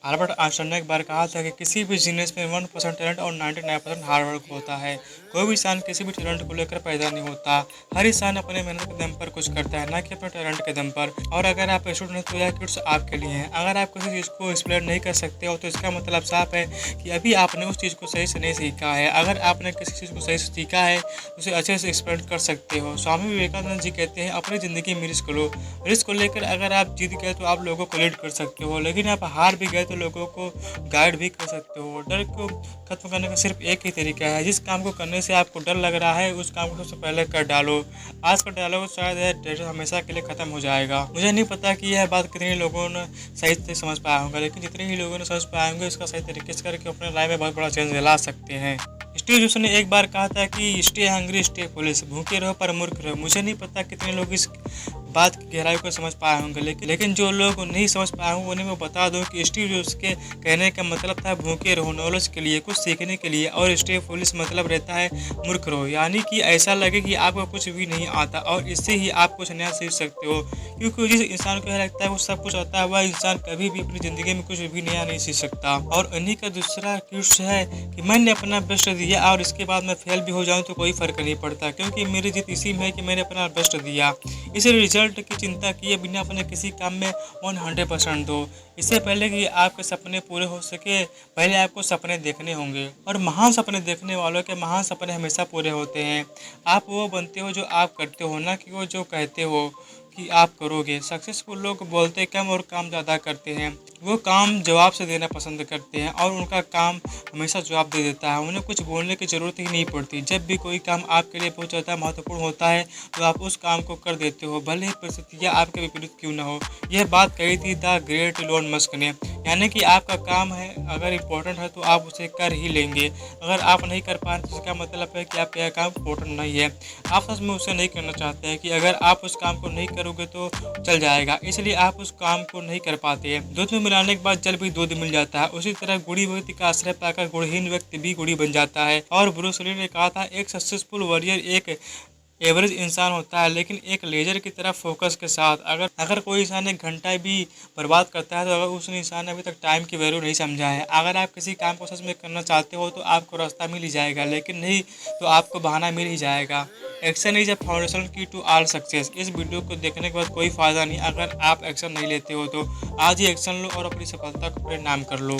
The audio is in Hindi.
अल्बर्ट आइंस्टाइन ने एक बार कहा था कि किसी भी बिजनेस में 1% टैलेंट और 99% हार्ड वर्क होता है। कोई भी इंसान किसी भी टैलेंट को लेकर पैदा नहीं होता। हर इंसान अपने मेहनत के दम पर कुछ करता है, ना कि अपने टैलेंट के दम पर। और अगर आप स्टूडेंट हैं तो यह किट्स आपके लिए हैं। अगर आप किसी चीज़ को एक्सप्लेन नहीं कर सकते हो तो इसका मतलब साफ है कि अभी आपने उस चीज़ को सही से नहीं सीखा है। अगर आपने किसी चीज़ को सही से सीखा है तो उसे अच्छे से एक्सप्लेन कर सकते हो। स्वामी विवेकानंद जी कहते हैं, अपनी ज़िंदगी में रिस्क लो। रिस्क को लेकर अगर आप जीत गए तो आप लोगों को लीड कर सकते हो, लेकिन आप हार भी गए तो लोगों को गाइड भी कर सकते हो। डर को खत्म करने का सिर्फ एक ही तरीका है। जिस काम को करने से आपको डर लग रहा है उस काम को सबसे पहले कर डालो। आज का डायलॉग शायद है डर हमेशा के लिए खत्म हो जाएगा। मुझे नहीं पता कि यह बात कितने लोगों ने सही से समझ पाया होगा, लेकिन जितने ही लोगों ने समझ पाए होंगे इसका सही तरीके से करके अपने लाइफ में बहुत बड़ा चेंज ला सकते हैं। स्टीव जॉब्स ने एक बार कहा था कि स्टे हंग्री स्टे फुलिश, भूखे रहो पर मूर्ख रहो। मुझे नहीं पता कितने लोग इस बात की गहराई को समझ पाए होंगे, लेकिन जो लोग नहीं समझ पाए होंगे उन्हें मैं बता दूं कि स्टीव जॉब्स के कहने का मतलब था भूखे रहो नॉलेज के लिए, कुछ सीखने के लिए, और स्टे फुलिश मतलब रहता है मूर्ख रहो, यानी कि ऐसा लगे कि आपको कुछ भी नहीं आता और इससे ही आप कुछ नया सीख सकते हो। क्योंकि जिस इंसान को यह लगता है वो सब कुछ आता है वह इंसान कभी भी अपनी ज़िंदगी में कुछ भी नया नहीं सीख सकता। और इन्हीं का दूसरा क्यूट्स है कि मैंने अपना बेस्ट दिया और इसके बाद मैं फेल भी हो जाऊं तो कोई फर्क नहीं पड़ता, क्योंकि मेरी जीत इसी में है कि मैंने अपना बेस्ट दिया। इस रिजल्ट की चिंता किए बिना अपने किसी काम में 100% दो। इससे पहले कि आपके सपने पूरे हो सके पहले आपको सपने देखने होंगे, और महान सपने देखने वालों के महान सपने हमेशा पूरे होते हैं। आप वो बनते हो जो आप करते हो, ना कि वो जो कहते हो कि आप करोगे। सक्सेसफुल लोग बोलते कम और काम ज़्यादा करते हैं। वो काम जवाब से देना पसंद करते हैं और उनका काम हमेशा जवाब दे देता है। उन्हें कुछ बोलने की ज़रूरत ही नहीं पड़ती। जब भी कोई काम आपके लिए बहुत ज़्यादा महत्वपूर्ण होता है तो आप उस काम को कर देते हो, भले ही परिस्थितियाँ आपके विपरीत क्यों ना हो। यह बात कही थी द ग्रेट इलोन मस्क ने, यानी कि आपका काम है अगर इम्पोर्टेंट है तो आप उसे कर ही लेंगे। अगर आप नहीं कर पाए तो इसका मतलब है कि आपका यह काम इम्पोर्टेंट नहीं है। आप सच में उसे नहीं करना चाहते हैं कि अगर आप उस काम को नहीं करोगे तो चल जाएगा, इसलिए आप उस काम को नहीं कर पाते हैं। दूध में मिलाने के बाद जल भी दूध मिल जाता है, उसी तरह गुड़ी व्यक्ति का आश्रय पाकर गुणहीन व्यक्ति भी गुड़ी बन जाता है। और ब्रूस ली ने कहा था, एक सक्सेसफुल वॉरियर एक एवरेज इंसान होता है लेकिन एक लेजर की तरह फोकस के साथ। अगर कोई इंसान 1 घंटा भी बर्बाद करता है तो अगर उस इंसान ने अभी तक टाइम की वैल्यू नहीं समझा है। अगर आप किसी काम को सच में करना चाहते हो तो आपको रास्ता मिल ही जाएगा, लेकिन नहीं तो आपको बहाना मिल ही जाएगा। एक्शन इज अ फाउंडेशन की टू ऑल सक्सेस। इस वीडियो को देखने के बाद कोई फ़ायदा नहीं अगर आप एक्शन नहीं लेते हो तो आज ही एक्शन लो और अपनी सफलता को परिणाम कर लो।